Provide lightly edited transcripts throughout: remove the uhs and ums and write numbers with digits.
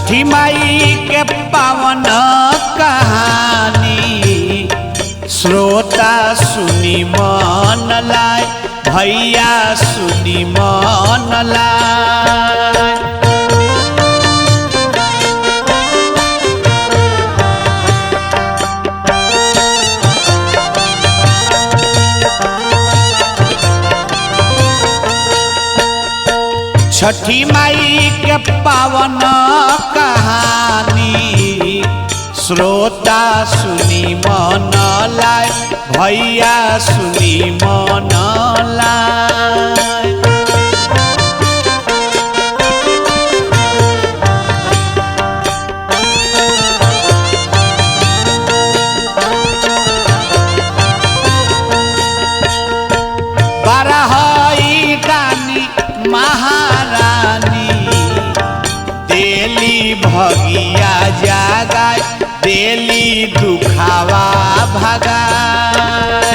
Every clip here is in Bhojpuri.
छठी माई के पावन कहानी श्रोता सुनी मन लाए, भैया सुनी मन लाए। छठी माई के पावन कहानी श्रोता सुनी मन लाए, भैया सुनी मन लाए। बारहई रानी महारानी देली भगिया जागाए, देली दुखावा भगाए।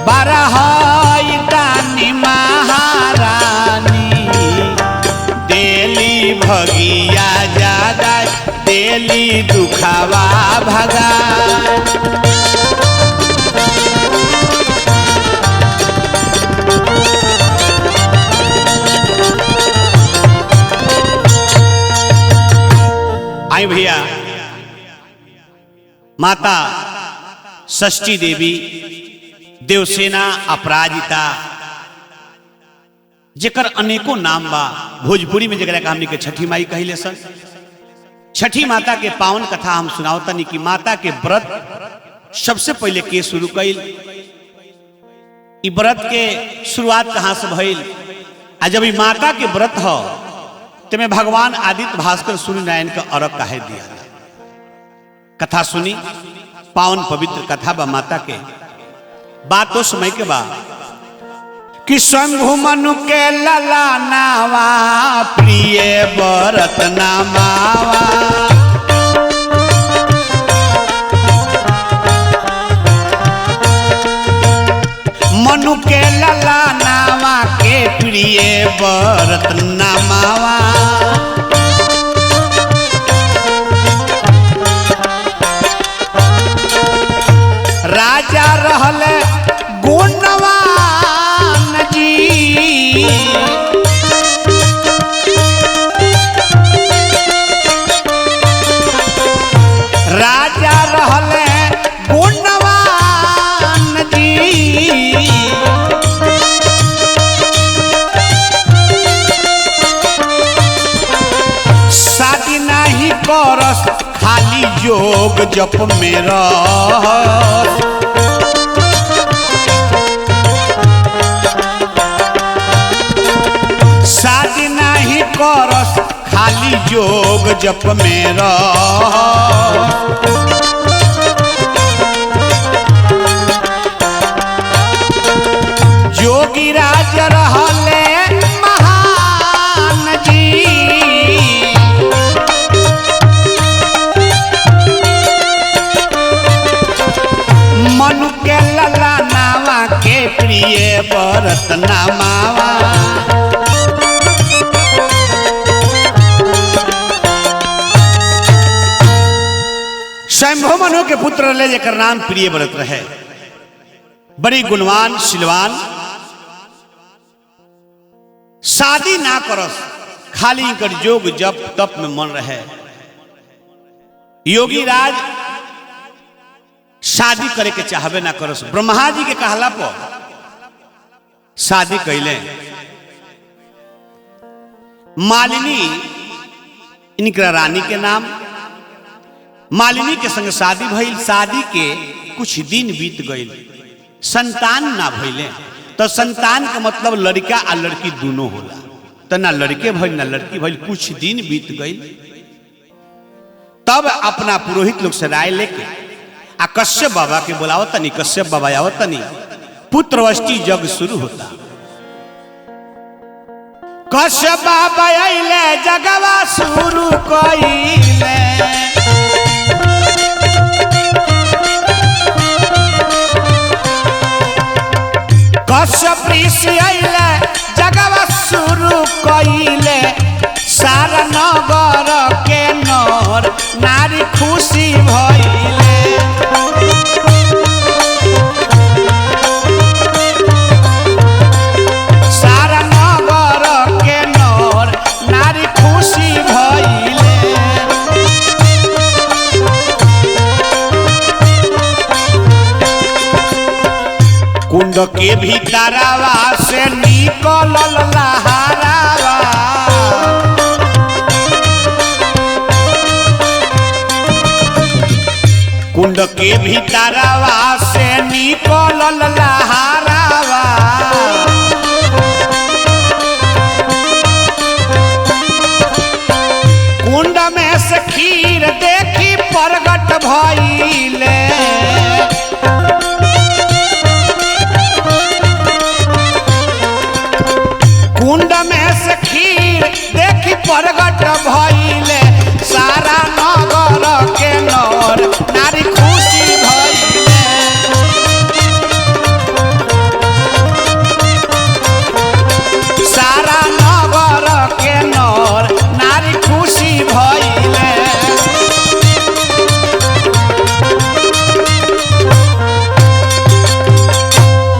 बारहई रानी महारानी देली भगिया जागाए, देली दुखावा भगाए। आई भैया, माता षष्ठी देवी देवसेना अपराजिता जेकर अनेकों नाम बा, भोजपुरी में जगह हमनी के छठी माई कहिले सन। छठी माता के पावन कथा हम सुनावतनी कि माता के व्रत सबसे पहले के शुरू कइल, इ व्रत के शुरुआत कहाँ से भइल, आ जब इ माता के व्रत हो तेमें भगवान आदित्य भास्कर सूर्य नारायण का अर्घ काहे दिया। कथा सुनी, पावन पवित्र कथा बा माता के। बात तो समय के बा कि शंभु मनु के लला नावा प्रिय व्रत नामावा, मनु के लला नावा के प्रिय व्रत नामावा। राजा रहले गुणवान जी, राजा रहले गुणवान जी। शादी नहीं करस खाली योग जप में रह, शादी नहीं करस खाली योग जप में रह। जोगी राज रहले महान जी, मनु के लला नावा के प्रिय व्रत नामावा। शंभु मनु के पुत्र रहे जेकर नाम प्रिय व्रत रहे, बड़ी गुणवान सिलवान। शादी ना करस खाली इनकर योग जप तप में मन रहे। योगी राज शादी करे के चाहबे ना करस, ब्रह्मा जी के कहला पर शादी कैले। मालिनी इनका रानी के नाम, मालिनी के संग शादी भइल। शादी के कुछ दिन बीत गइल, संतान ना भइले। तो संतान का मतलब लड़का आ लड़की दोनों होला। तो ना लड़के भइल ना लड़की भइल। कुछ दिन बीत गइल, तब अपना पुरोहित लोग से राय लेके आ कश्यप बाबा के बुलावत तनी। कश्यप बाबा आवत तनी, पुत्रवष्टि यज्ञ शुरू होता। कश्यप बाबा आइले, जगवा शुरू कइले। ऋषि अइले जगवा शुरू कइले सारा नगर के नर नारी खुशी भइले सारा नगर के नर नारी खुशी भइले कुंड के भीतरवा से निकलल लहरावा कुंड के भीतरवा से निकलल लहरावा कुंड में से खीर देखी प्रगट भइले कुंड में से खीर देखी प्रगट भइले सारा नगर के नर नारी खुशी भइले सारा नगर के नर नारी खुशी भइले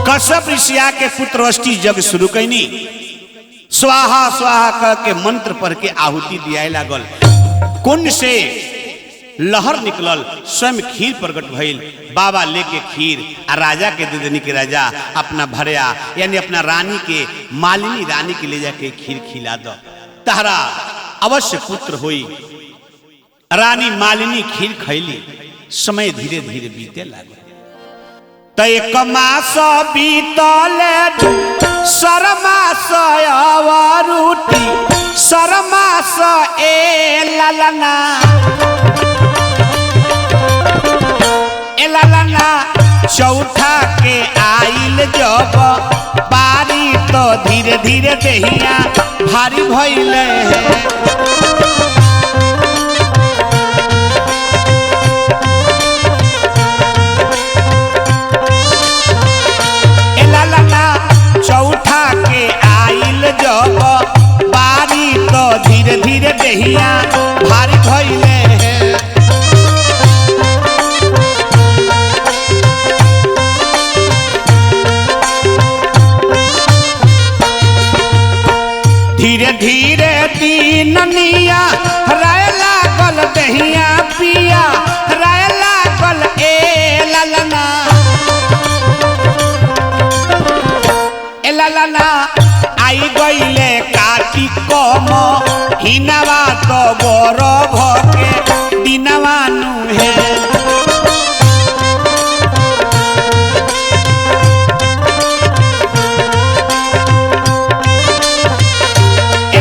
कश्यप ऋषि के पुत्रवष्टि जग शुरू कैनी स्वाहा स्वाहा कह के मंत्र पढ़ के आहुति दियाए लागल कुंड से लहर निकलल स्वयं खीर प्रकट भइल बाबा लेके खीर आ राजा के दे देनी के राजा अपना भरिया यानी अपना रानी के मालिनी रानी के ले जाके खीर खिला दो तहरा अवश्य पुत्र होई रानी मालिनी खीर खैली समय धीरे धीरे बीते लागल त एक मास बीतले सरमास अवरुटी सरमास ए ललना चौथा के आइल जब बारी तो धीरे धीरे देहिया भारी भइले चौथा के आइल जब बारी तो धीरे धीरे देहिया भारी भइले धीरे धीरे दिन निया राय लागल देहिया पिया राय लागल ए ललना ललना आई गईले काटी कम हिनवा तो गौरव के दिनवा नुहे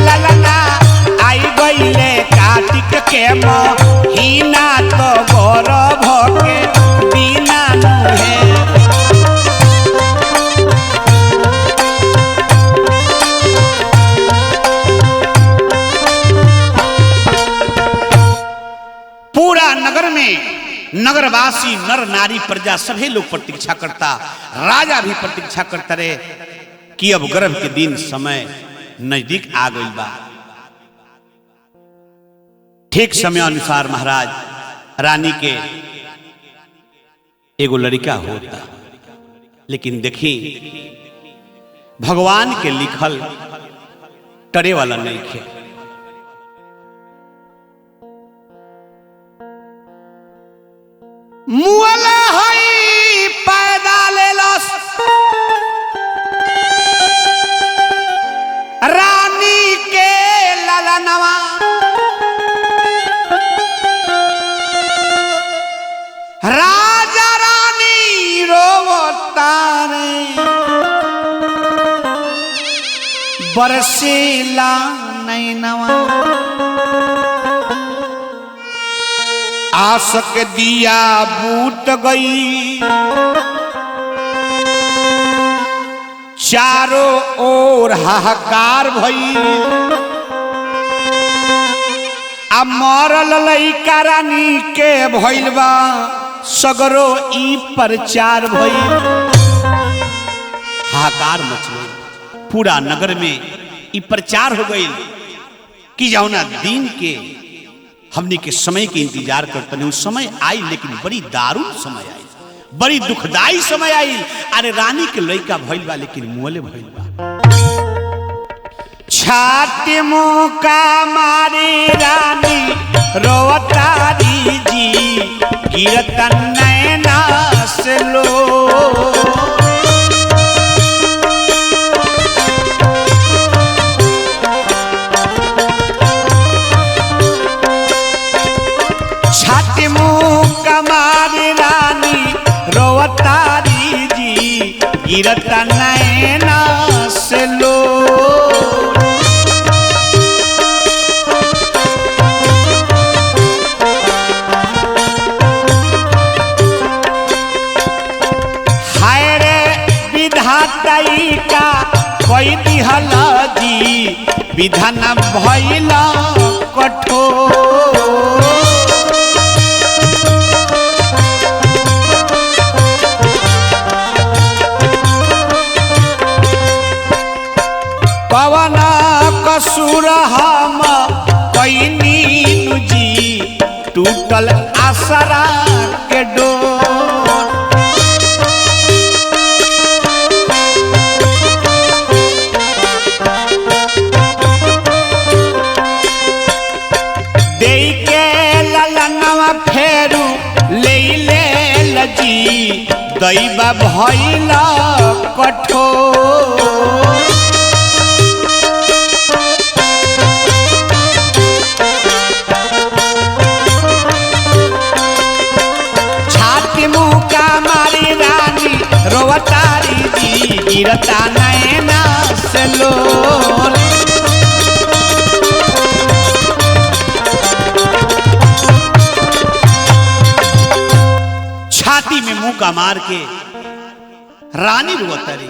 ललना आई गईले काटी के हिना तो गौरव के दिना नुहे नगर में नगरवासी नर नारी प्रजा सभी लोग प्रतीक्षा करता राजा भी प्रतीक्षा करता रहे कि अब गर्भ के दिन समय नजदीक आ गई बा ठीक समय अनुसार महाराज रानी के एगो लड़का होता लेकिन देखी भगवान के लिखल टरे वाला नहीं खे मुअला हई पैदा लेलस रानी के ललनवा राजा रानी रोवतारे बरसीला नैनवा आसक दिया बूट गई चारों ओर हाहाकार भई आ मरल लइका रानी के भइल बा सगरो ई प्रचार भई हाहाकार मच गई पूरा नगर में ई प्रचार हो गई कि जौना दिन के हमने के समय के इंतजार करते नहीं, उस समय आई लेकिन बड़ी दारुण समय आई, बड़ी दुखदाई समय आई। अरे रानी के लड़का भइल बा लेकिन मुअले भइल बा। छाती मुका मारी रानी रोवतारी जी, गिरत नैना से लो। छाती मुका मारी रानी रोवतारी जी, गिरत नैना से लो। का कोई दिहल जी, विधान भइल कठोर। पवन कसूर हम कैनी जी, टूटल आसरा के डोर। फेरू ले लजी, दैबा भइल कठोर। छाती मुका मारी रानी रोवतारी जी, गिरता नैना से लोर। छाती में मुंह का मार के रानी रोवतरे,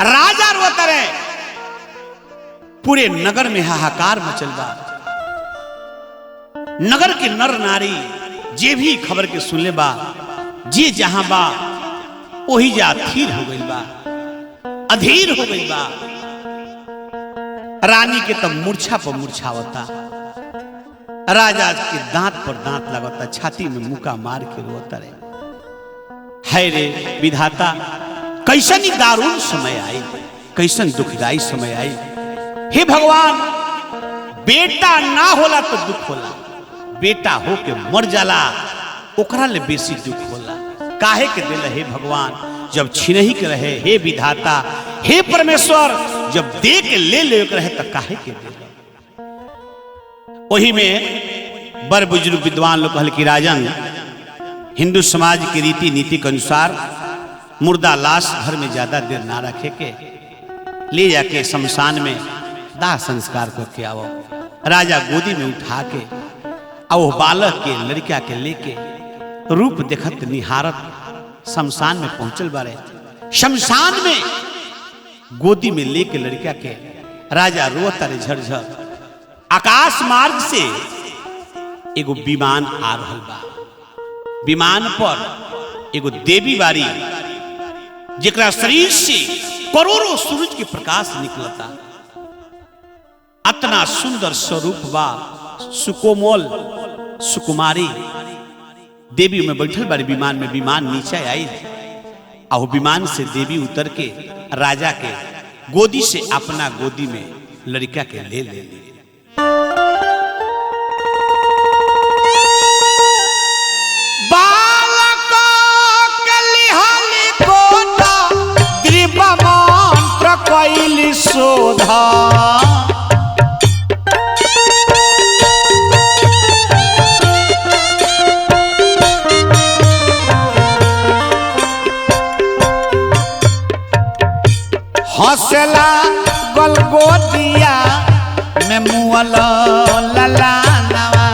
राजा रोवतरे, पूरे नगर में हाहाकार मचल बा। नगर के नर नारी जे भी खबर के सुनले बा, जे जहां बा वही जा अधीर हो गई बा, अधीर हो गई बा। रानी के तब मूर्छा पर मूर्छा होता, राजा के दांत पर दांत लगता, छाती में मुका मार के रोता रहे। है रे विधाता, कैसन ही दारुण समय आई, कैसन दुखदाई समय आई। हे भगवान, बेटा ना होला तो दुख होला, बेटा हो के मर जाला ओकरा ले बेसी दुख होला। काहे के दिल हे भगवान, जब छिनही के रहे, हे विधाता, हे परमेश्वर, जब दे के ले के रहे तो काहे के दिल। वही में बड़ बुजुर्ग विद्वान लोग कहल कि राजन, हिंदू समाज की रीति नीति के अनुसार मुर्दा लाश घर में ज्यादा देर ना रखे के, ले जाके शमशान में दाह संस्कार करके आओ। राजा गोदी में उठा के आओ, बालक के लड़का के लेके रूप देखत निहारत शमशान में पहुंचल बारे। शमशान में गोदी में लेके लड़का के राजा रोता रे झरझर। आकाश मार्ग से एगो विमान आ रहल बा, विमान पर एगो देवी बारी, जेकरा शरीर से करोड़ों सूरज के प्रकाश निकलता। अतना सुंदर स्वरूप बा, सुकोमल सुकुमारी देवी में बैठल बारी विमान में। विमान नीचे आई और विमान से देवी उतर के राजा के गोदी से अपना गोदी में लड़का के ले ले। कैली शोधा हौसला गलगोदिया में मुअल ललानवा।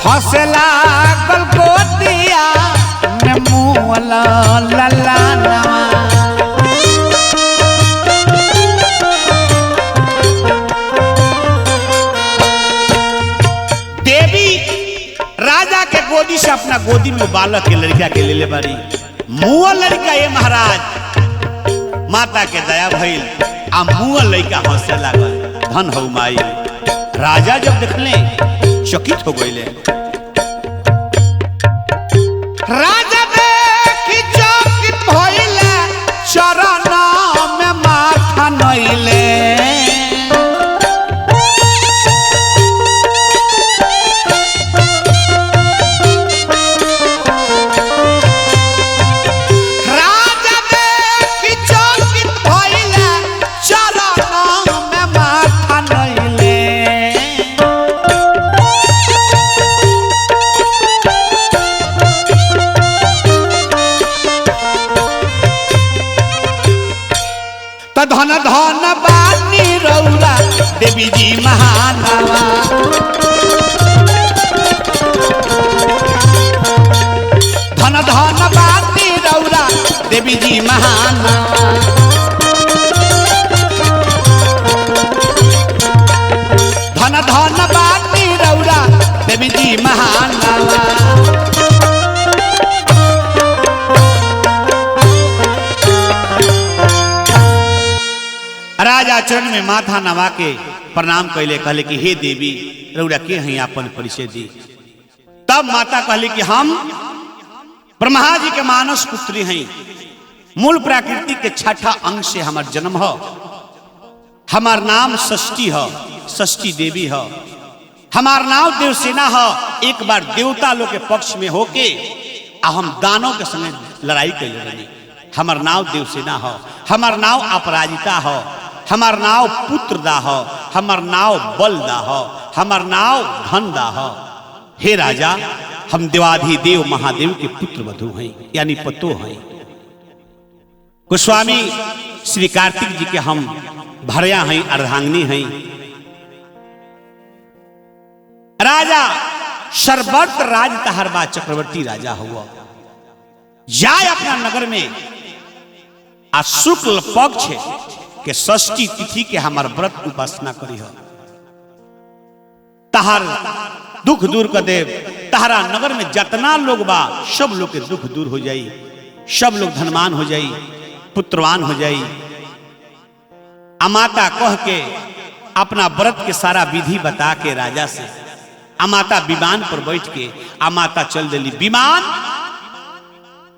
हौसला गलगोदिया में मुअल ललानवा। देवी राजा के गोदी से अपना गोदी में बालक के लड़का के ले ले बारी मुआ लड़का ये महाराज माता के दया भइल आ मुआ लड़का हंसे लागल धन हो माई। राजा जब देखले चकित हो गइले। राजा देखी चकित भइले चरण में माथा नइले। धन धन बानी रौरा देवी जी महानवा। धन धन बानी रौरा देवी जी महानवा। धन धन बानी रौरा देवी जी महानवा। राजा चरण में माथा नवा के प्रणाम कैले कहले कि हे देवी रौरा के हैं अपन परिचय दी। तब माता कहले कि हम ब्रह्मा जी के मानस पुत्री हैं। मूल प्रकृति के छठा अंग से हमार जन्म हो। हमार नाम षष्ठी हो, षष्ठी देवी हो। हमार नाम देवसेना हो। एक बार देवता लोग के पक्ष में होके आ हम दानों के संग लड़ाई कैले रही। हमार नाम देवसेना हो। हमार नाम अपराजिता हो। हमार नाव पुत्र दा हो। हमार नाव बल दा हो। हमार नाव धन दा हो। हे राजा हम देवाधिदेव महादेव के पुत्र वधु हैं यानी पतो हैं। गोस्वामी श्री कार्तिक जी के हम भरया हैं, अर्धांगिनी हैं। राजा सर्वत्र राज तहरबा चक्रवर्ती राजा हुआ। जाए अपना नगर में आ शुक्ल पक्ष के षष्ठी तिथि के हमार व्रत उपासना करी हो। तहार दुख दूर कर दे। तहरा नगर में जितना लोग बा सब लोग के दुख दूर हो जाई। सब लोग धनवान हो जाई, पुत्रवान हो जाई। अमाता कह के अपना व्रत के सारा विधि बता के राजा से अमाता विमान पर बैठ के अमाता चल दिली। विमान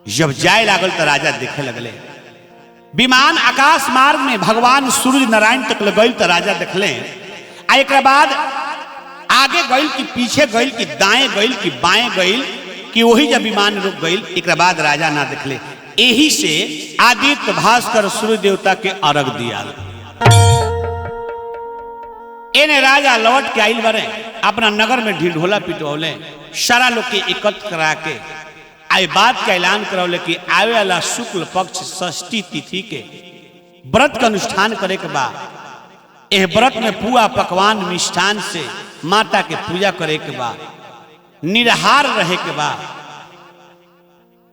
जब जाए लागल तो राजा देखे लगले। विमान आकाश मार्ग में भगवान सूर्य नारायण तक गई तो राजा देखले। एक बाद आगे गई कि पीछे गई कि दाएं गई कि बाएं गई कि वही जब विमान रुक गई। एक बाद राजा ना देखले। यही से आदित्य भास्कर सूर्य देवता के अर्घ दिया। एने राजा लौट के आइल बरे अपना नगर में ढिढोला पिटौले। सारा लोग के एकत्र करा के आई बात का ऐलान करौले कि आवे वाला शुक्ल पक्ष षष्ठी तिथि के व्रत का अनुष्ठान करे के बाद एह व्रत में पुआ पकवान मिष्ठान से माता के पूजा करे के बाद निराहार रहे के बाद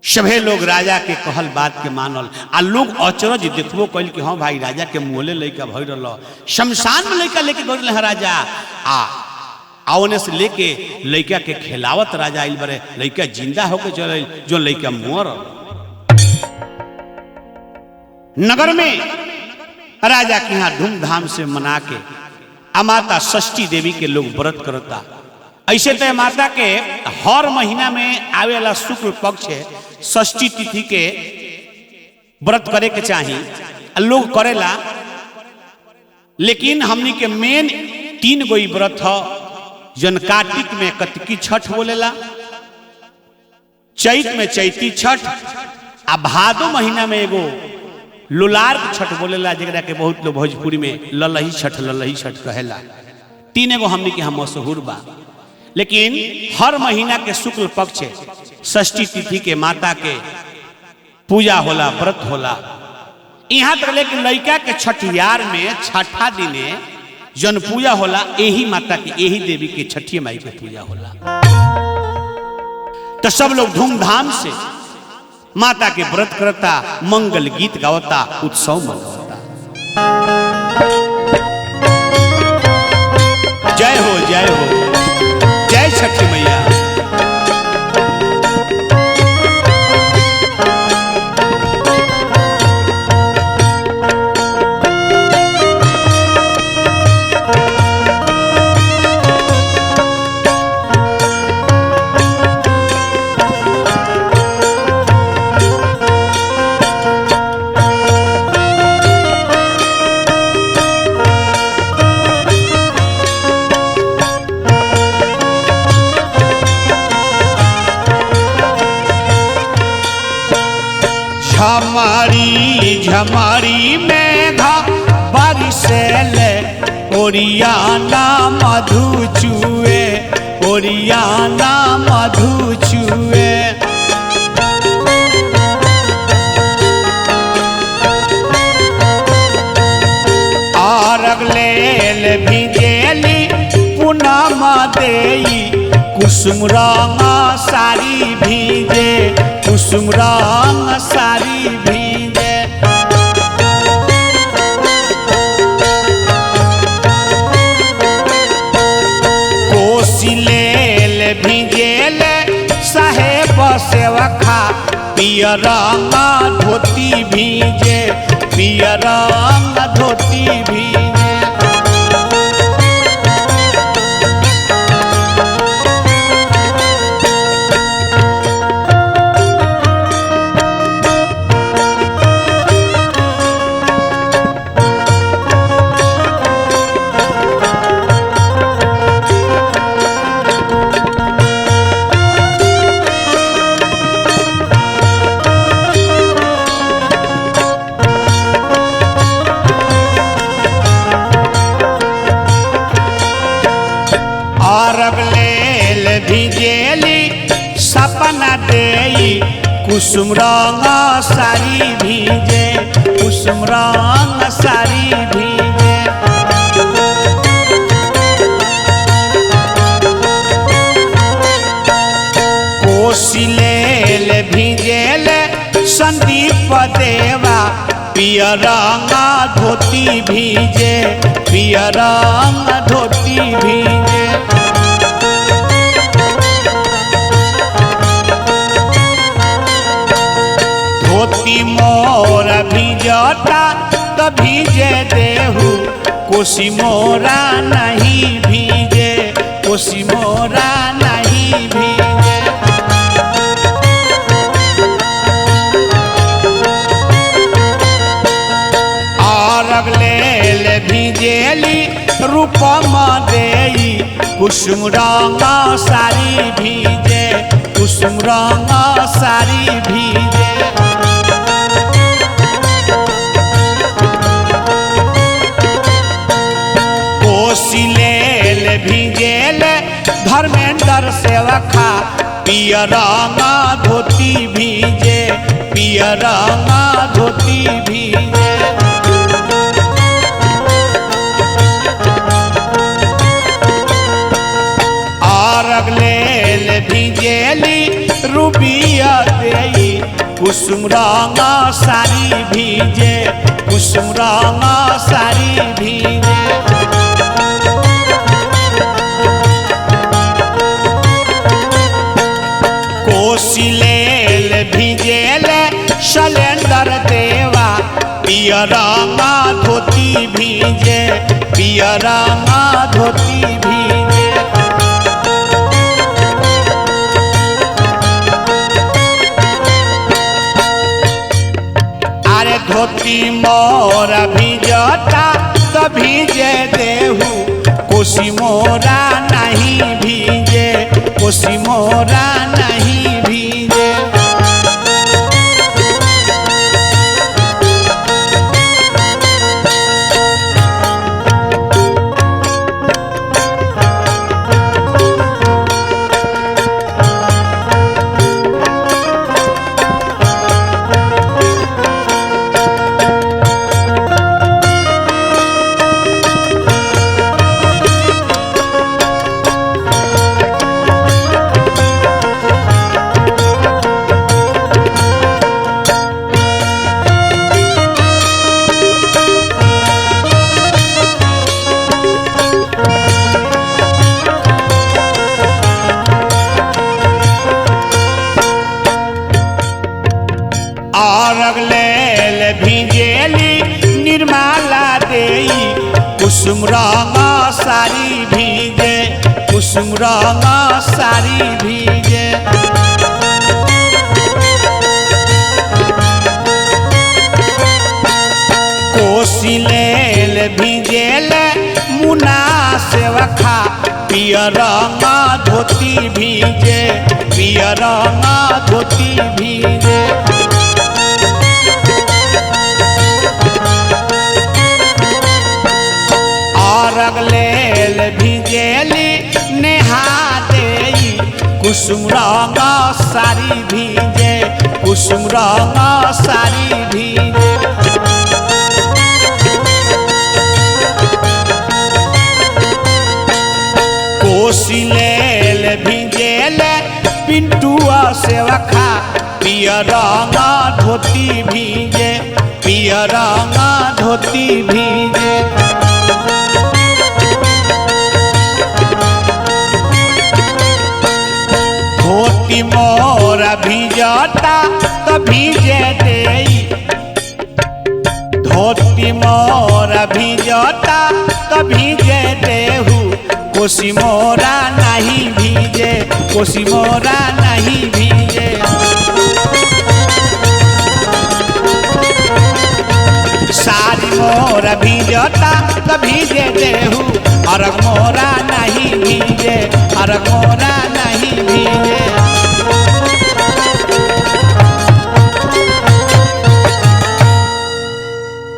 सभे लोग राजा के कहल बात के मानल। आ लोग अचरज देखबो कइल कि हाँ भाई राजा के मुहले लइका भई रहल। शमशान में लइका लेके गइल है राजा। आवने से लेके लइका के खिलावत राजा आइल बरे। लइका जिंदा होके चल जो लइका मुअर। नगर में राजा के यहाँ धूमधाम से मना के अमाता षष्ठी देवी के लोग व्रत करता। ऐसे तो माता के हर महीना में आवे वाला शुक्ल पक्ष षष्ठी तिथि के व्रत करे के चाहिए। लोग करेला लेकिन हमनी के मेन 3 गो व्रत हो। जन कार्तिक में कतकी छठ बोलेला, चैत में चैती छठ, आ भादो महीना में एगो लुलार छठ बोलेला जरा के बहुत लोग भोजपुरी में ललही छठ कहेला। 3 एगो हमनी के हम मशहूर बा। लेकिन हर महीना के शुक्ल पक्ष षष्ठी तिथि के माता के पूजा होला, व्रत होला। यहाँ तक लेकिन लड़का के छठियार में छठा दिने जन पूजा होला। यही माता की यही देवी के छठी माई के पूजा होला। तो सब लोग धूमधाम से माता के व्रत करता, मंगल गीत गावता, उत्सव मनावता। जय हो जय हो, जय छठी मैया। सीतामढ़ी में घा बारिशेले ओरियाना मधु चुए ओरियाना मधु चुए आरगलेल भिजेली पूनम देई कुसुम रंग साड़ी भीजे कुसुम रंग साड़ी भीजे कोसिलेल भिजेल साहेब सेवखा पियर रंग धोती भीजे पियर रंग धोती भीजे आरगलेल भिजेली सपना देई कुसुम रंग साड़ी भीजे कुसुम रंग साड़ी भीजे कोसिलेल भिजेल संदीप देवा पियर रंग धोती भीजे पियर रंग धोती भीजे धोती मोर भिजता तो भीजे देहू कोसी मोरा नहीं भीजे कोसी मोरा नहीं भीजे आरगलेल भिजेली रूपम देई कुसुम रंग साड़ी भीजे कुसुम रंग साड़ी भीजे कोसिलेल भिजेल धर्मेंद्र सेवखा पियर रंग धोती भीजे पियर रंग धोती भीजे आरगलेल भिजेली रूबिया देई कुसुम रंग साड़ी भीजे कुसुम रंग साड़ी भीजे कोसिलेल भिजेल शैलेंद्र देवा पियर रंग धोती भीजे पियर रंग धोती भीजे अरे धोती मोर भिजता तो भीजे देहू कोसी मोरा नहीं भीजे कोसी मोरा नहीं भीजे आरगलेल भिजेली निर्मला देई कुसुम रंग साड़ी भीजे कुसुम रंग साड़ी भीजे कोसिलेल भिजेल मुना सेवखा पियर रंग धोती भीजे पियर रंग धोती भीजे नेहा देई कुसुम रंग सारी भीजे कुसुम रंग सारी भीजे कोसिलेल भीजेल पिंटुआ सेवखा पियर रंग धोती भीजे पियर रंग धोती भीजे धोती मोरा भीजता तो भीजे देई धोती मोरा भीजता तो भीजे देहू कोसी मोरा नहीं भीजे कोसी मोरा नहीं भीजे सारी मोरा भीजता तो भीजे देहू अरग मोरा नहीं भीजे अरग मोरा नहीं भीजे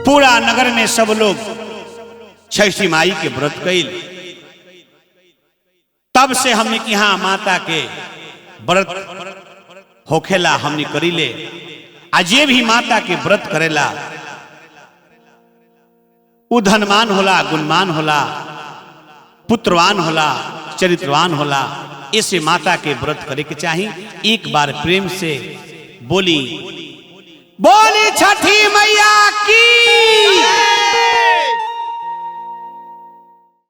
पूरा नगर में सब लोग छठी माई के व्रत कैल तब से हमने कि हाँ माता के व्रत होखेला हमने करीले आज ये भी माता के व्रत करेला उ धनवान होला गुणवान होला पुत्रवान होला चरित्रवान होला ऐसे माता के व्रत करे के चाहिए एक बार प्रेम से बोली बोली छठी मैया की